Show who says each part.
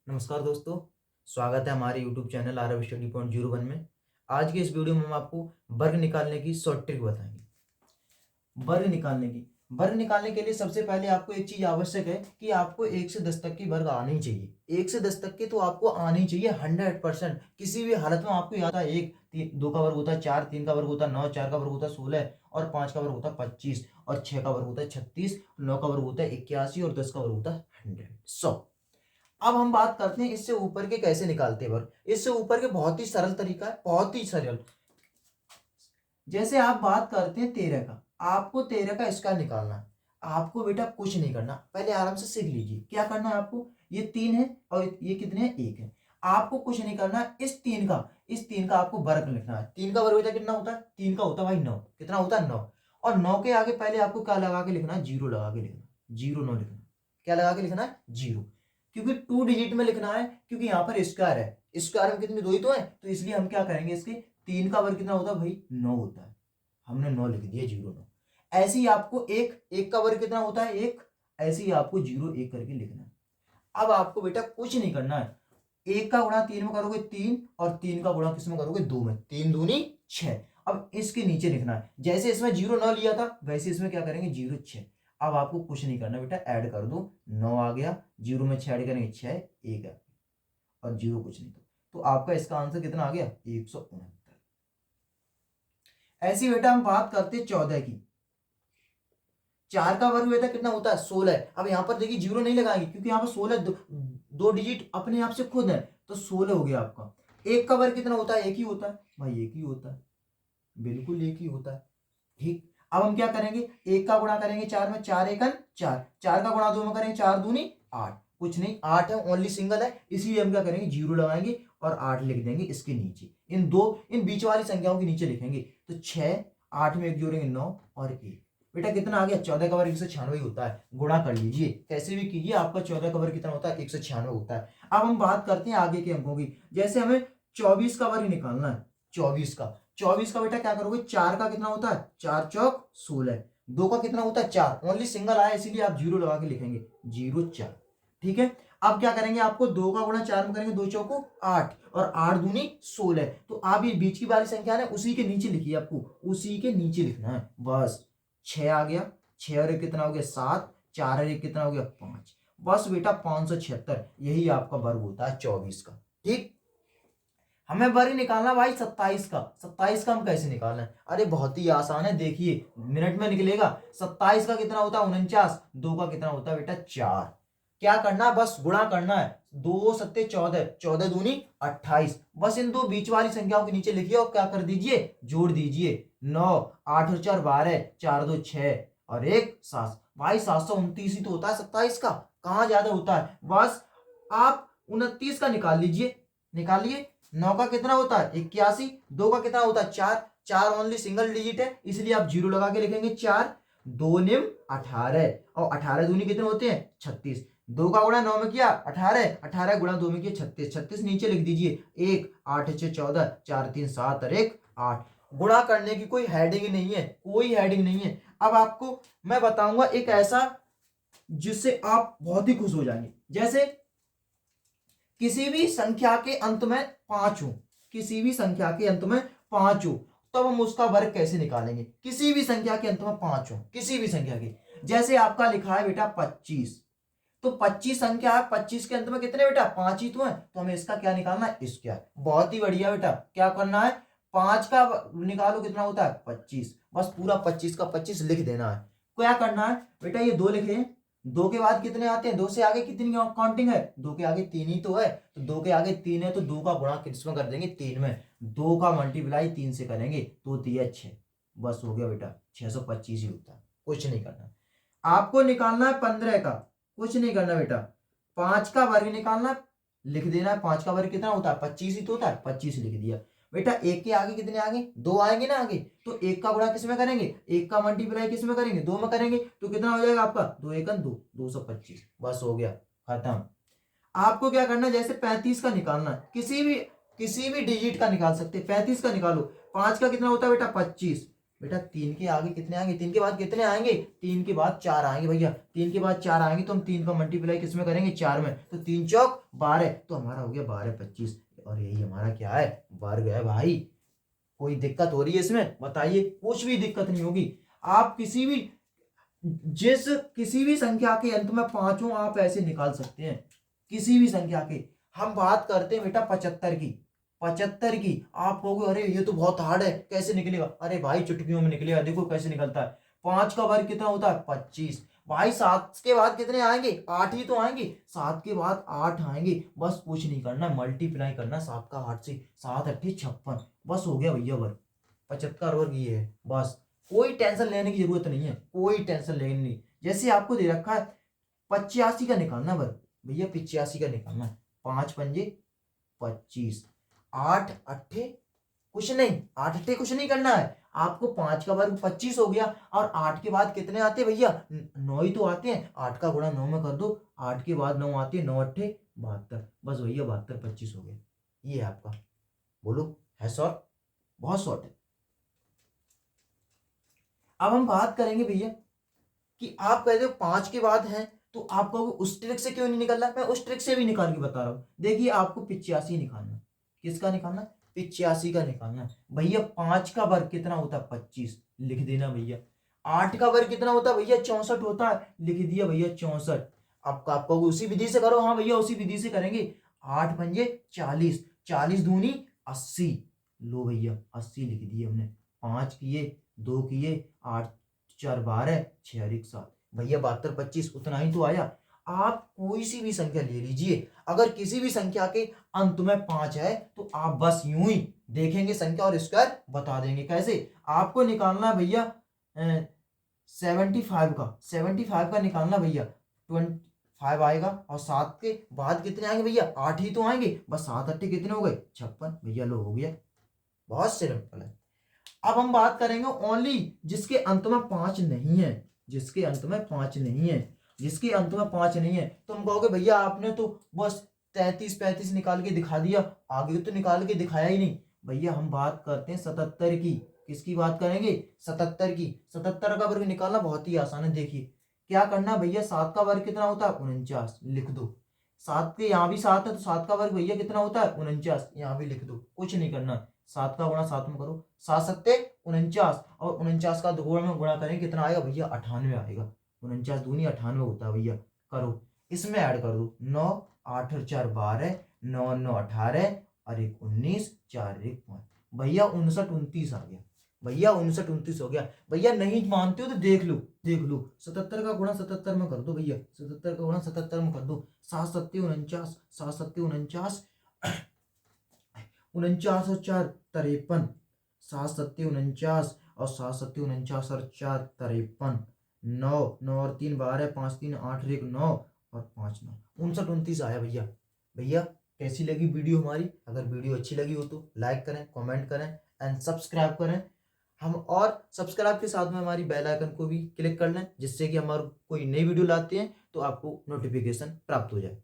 Speaker 1: नमस्कार दोस्तों, स्वागत है हमारे YouTube channel Aarav study point 01 में। आज के इस वीडियो में हम आपको वर्ग निकालने की शॉर्ट ट्रिक बताएंगे। वर्ग निकालने के लिए सबसे पहले आपको एक चीज आवश्यक है कि आपको 1 से 10 तक की वर्ग आनी ही चाहिए। 1 से 10 तक की तो आपको आनी ही चाहिए 100%। किसी भी हालत में आपको याद है 1 2 का वर्ग होता है 4, 3 का वर्ग होता है 9, 4 का वर्ग होता है 16 और 5 का वर्ग होता है 25 और 6 का वर्ग होता है 36, 9 का वर्ग होता है 81 और 10 का वर्ग होता है 100। अब हम बात करते हैं इससे ऊपर के कैसे निकालते हैं वर्ग। इससे ऊपर के बहुत ही सरल तरीका है, बहुत ही सरल। जैसे आप बात करते हैं 13 का, आपको 13 का स्क्वायर निकालना है। आपको बेटा कुछ नहीं करना, पहले आराम से सीख लीजिए क्या करना है आपको। ये 3 है और ये कितने हैं, 1 है। आपको कुछ नहीं करना, इस 3 का आपको वर्ग लिखना है। 3 का वर्ग बेटा कितना होता है, 3 का होता है भाई 9। कितना होता है 9। और 9 के आगे पहले आपको क्या लगा के लिखना है, 0 लगा के लिखना है। 0 9 लिखना है। क्या लगा के लिखना है, 0। क्योंकि 2 डिजिट में लिखना है, क्योंकि यहाँ पर स्क्वायर है। स्क्वायर में कितने, 2 ही तो है, तो इसलिए हम क्या करेंगे, इसके 3 का वर्ग कितना होता है भाई, 9 होता है। हमने 9 लिख दिया, 0 9। ऐसे ही आपको एक का वर्ग कितना होता है, 1। ऐसे ही आपको 0 1 करके लिखना है। अब आपको बेटा कुछ नहीं करना है। 1 का गुणा 3 में करोगे 3 और 3 का गुणा किस में करोगे, 2 में। 3 दूनी 6। अब इसके नीचे लिखना है, जैसे इसमें 0 9 लिया था वैसे इसमें क्या करेंगे, 0 6। अब आपको कुछ नहीं करना बेटा, ऐड कर दो। 9 आ गया, 0 में 6 ऐड करेंगे 6, 1 है और 0 कुछ नहीं। तो आपका इसका आंसर कितना आ गया, 169। ऐसी बेटा हम बात करते 14 की। 4 का वर्ग बेटा कितना होता है, 16। अब यहाँ पर देखिए 0 नहीं लगाएंगे, क्योंकि यहाँ पर 16 दो डिजिट अपने आप से खुद है, तो 16 हो गया आपका। 1 का वर्ग कितना होता है, 1 ही होता है भाई, 1 ही होता है, बिल्कुल 1 ही होता है। ठीक, अब हम क्या करेंगे, 1 का गुणा करेंगे 4 में, 4 1 4, 4 का गुणा 2 में करेंगे 4 दूनी 8। कुछ नहीं, 8 है, ओनली सिंगल है, इसलिए हम क्या करेंगे, 0 लगाएंगे और 8 लिख देंगे इसके नीचे। इन बीच वाली संख्याओं के नीचे लिखेंगे। तो 6 8 में 1 जोड़ेंगे 9 और 1। बेटा कितना आ गया, 14 का वर्ग 196 होता है। गुणा कर लीजिए, कैसे भी कीजिए, आपका 14 का वर्ग कितना होता है, 196 होता है। अब हम बात करते हैं आगे के अंकों की। जैसे हमें 24 का वर्ग निकालना है। 24 का बेटा क्या करोगे, 4 का कितना होता है, 4 चौक 16। 2 का कितना होता है, 4, ओनली सिंगल आया इसीलिए आप 0 लगा के लिखेंगे, 0 4। ठीक है, अब क्या करेंगे, आपको 2 का गुणा 4 में करेंगे, 2 चौको 8 और 8 दूनी 16। तो आप ये बीच की वाली संख्या है उसी के नीचे लिखिए, आपको उसी के नीचे लिखना है बस। 6 आ गया, 6 और 1 कितना हो गया, 7, 4 और 1 कितना हो गया, 5। बस बेटा 576, यही आपका वर्ग होता है 24 का। ठीक, हमें वर्ग निकालना भाई 27 का। 27 का हम कैसे निकालना है, अरे बहुत ही आसान है, देखिए मिनट में निकलेगा। 27 का कितना होता है, 49। 2 का कितना होता है बेटा, 4। क्या करना है, बस गुणा करना है। 2 सत्ते 14, 14 दूनी 28। बस इन दो बीच वाली संख्याओं के नीचे लिखिए और क्या कर दीजिए, जोड़ दीजिए। 9 8 और 4 12, 4 2 6 और 1 7। भाई 729 ही तो होता है 27 का, कहां ज्यादा होता है। बस आप 29 का निकाल लीजिए, निकालिए। 9 का कितना होता है, 81। 2 का कितना होता है, 4, 4 ओनली सिंगल डिजिट है इसलिए आप 0 लगा के लिखेंगे, 4 2 निम 18 और 18 दूनी कितने होते हैं, 36। 2 का गुणा 9 में किया 18, 18 गुणा 2 में किया 36, 36 नीचे लिख दीजिए। 1 8 6 14, 4 3 7 और 1 8। गुणा करने की कोई हेडिंग नहीं है, कोई हेडिंग नहीं है। अब आपको मैं बताऊंगा एक ऐसा जिससे आप बहुत ही खुश हो जाएंगे। जैसे किसी भी संख्या के अंत में 5 हो, किसी भी संख्या के अंत में 5 हो, तब हम उसका वर्ग कैसे निकालेंगे। किसी भी संख्या के अंत में 5 हो, किसी भी संख्या के, जैसे आपका लिखा है बेटा 25, तो 25 संख्या है, 25 के अंत में कितने बेटा, 5 ही तो है, तो हमें इसका क्या निकालना है, स्क्वायर। बहुत ही बढ़िया बेटा, क्या करना है, 5 का निकालो कितना होता है, 25। बस पूरा 25 का 25 लिख देना है। क्या करना है बेटा, ये 2 लिखे हैं, 2 के बाद कितने आते हैं, 2 से आगे कितनी काउंटिंग है, 2 के आगे 3 ही तो है, तो 2 के आगे 3 है तो 2 का गुणा किसमें कर देंगे, 3 में। 2 का मल्टीप्लाई 3 से करेंगे तो दिया 6। बस हो गया बेटा, 625 ही होता है, कुछ नहीं करना। आपको निकालना है 15 का, कुछ नहीं करना बेटा, 5 का वर्ग निकालना, लिख देना है। 5 का वर्ग कितना होता है, 25 ही तो होता है, 25 लिख दिया बेटा। 1 के आगे कितने आगे, 2 आएंगे ना आगे, तो 1 का गुणा किस में करेंगे, 1 का मल्टीप्लाई किस में करेंगे, 2 में करेंगे, तो कितना हो जाएगा आपका, 2 1 2, 225। बस हो गया, खत्म। आपको क्या करना है, जैसे 35 का निकालना है, किसी भी डिजिट का निकाल सकते हैं। 35 का निकालो, 5 का कितना होता है बेटा, 25, बेटा 3 के आगे कितने आएंगे, 3 के बाद कितने आएंगे, 3 के बाद 4 आएंगे भैया, 3 के बाद 4 आएंगे तो हम 3 का मल्टीप्लाई किसमें करेंगे, 4 में, तो 3 चौक 12, तो हमारा हो गया 12 25, और यही हमारा क्या है, वर्ग है भाई। कोई दिक्कत हो रही है इसमें बताइए, कुछ भी दिक्कत नहीं होगी। आप किसी भी संख्या के अंत में 5 हो आप ऐसे निकाल सकते हैं, किसी भी संख्या के। हम बात करते हैं बेटा 75 की, 75 की। आप कहोगे अरे ये तो बहुत हार्ड है, कैसे निकलेगा, अरे भाई चुटकियों में निकलेगा, देखो कैसे निकलता है। 5 का वर्ग कितना होता है, 25। भाई 7 के बाद कितने आएंगे, 8 ही तो आएंगे, 7 के बाद 8 आएंगे, बस कुछ नहीं करना, मल्टीप्लाई करना 7 का 8 से, 7 8 56, बस हो गया भैया वर्ग। 75 वर्ग ये है, बस कोई टेंशन लेने की जरूरत नहीं है, कोई टेंशन लेनी नहीं। जैसे आपको दे रखा है 85 का निकालना वर्ग, भैया 85 का निकालना, 5 पंजे 25, 8 अट्ठे कुछ नहीं, 8 अट्ठे कुछ नहीं करना है आपको। 5 का वर्ग 25 हो गया, और 8 के बाद कितने आते हैं भैया, 9 ही तो आते हैं, 8 का गुणा 9 में कर दो, 8 के बाद 9 आते हैं, 9 अट्ठे 72, बस भैया 72 25 हो गया, ये है आपका। बोलो है शॉर्ट, बहुत शॉर्ट है। अब हम बात करेंगे भैया कि आप कहते हो 5 के बाद है, तो आप कहोगे उस ट्रिक से क्यों नहीं निकल रहा, मैं उस ट्रिक से भी निकाल के बता रहा हूं। देखिए आपको 85 निकालना, किसका निकालना, 85 का निकालना। भैया 5 का वर्ग कितना होता है, 25, लिख देना भैया। 8 का वर्ग कितना होता है भैया, 64 होता है, लिख दिया भैया 64। आप कहोगे उसी विधि से करो, हाँ भैया उसी विधि से करेंगे। 8 पंजे 40, 40 दूनी 80, लो भैया 80 लिख दिए हमने। 5 किए, 2 किए, 8 4 12, 6 और 1 7, भैया 72 25, उतना ही तो आया। आप कोई सी भी संख्या ले लीजिए, अगर किसी भी संख्या के अंत में 5 है तो आप बस यूं ही देखेंगे संख्या और स्क्वायर बता देंगे। कैसे, आपको निकालना भैया 75 का निकालना भैया, 25 आएगा, और 7 के बाद कितने आएंगे भैया, 8 ही तो आएंगे, बस 7 8 कितने हो गए, 56, भैया लो हो गया, बहुत सिंपल है। अब हम बात करेंगे ओनली जिसके अंत में 5 नहीं है, जिसके अंत में 5 नहीं है, जिसके अंत में 5 नहीं है, तो हम कहोगे भैया आपने तो बस 33 35 निकाल के दिखा दिया, आगे तो निकाल के दिखाया ही नहीं। भैया हम बात करते हैं 77 की, किसकी बात करेंगे, 77 की। 77 का वर्ग निकालना बहुत ही आसान है। देखिए क्या करना भैया, 7 का वर्ग कितना होता है, 49, लिख दो। 7 के यहाँ भी 7 है, तो 7 का वर्ग भैया कितना होता है, 49, यहाँ भी लिख दो, कुछ नहीं करना। 7 का गुणा 7 में करो, 7 सत्ते 49, और 49 का 2 में गुणा करें कितना आएगा भैया, 98 आएगा। 49 दूनी 98 होता है भैया, करो इसमें ऐड कर दो, 9 8 और 4 12, 9 9 18, और 1 19, 4 1 5, भैया 59 29 आ गया, भैया 59 29 हो गया। भैया नहीं मानते हो तो देख लो, देख लो, 77 का गुणा 77 में कर दो भैया, 77 का गुणा 77 में कर दो, 7 सत्ते 49, 7 सत्ते 49, 49 और 4 53, 7 सत्ते 49, और 7 सत्ते 49 और 4 53, 9 9 और 3 12, 5 3 8 1 9, और 5 9, 59 29 आया भैया। भैया कैसी लगी वीडियो हमारी, अगर वीडियो अच्छी लगी हो तो लाइक करें, कमेंट करें एंड सब्सक्राइब करें हम, और सब्सक्राइब के साथ में हमारी बेल आइकन को भी क्लिक कर लें, जिससे कि हमारे कोई नई वीडियो लाते हैं तो आपको नोटिफिकेशन प्राप्त हो जाए।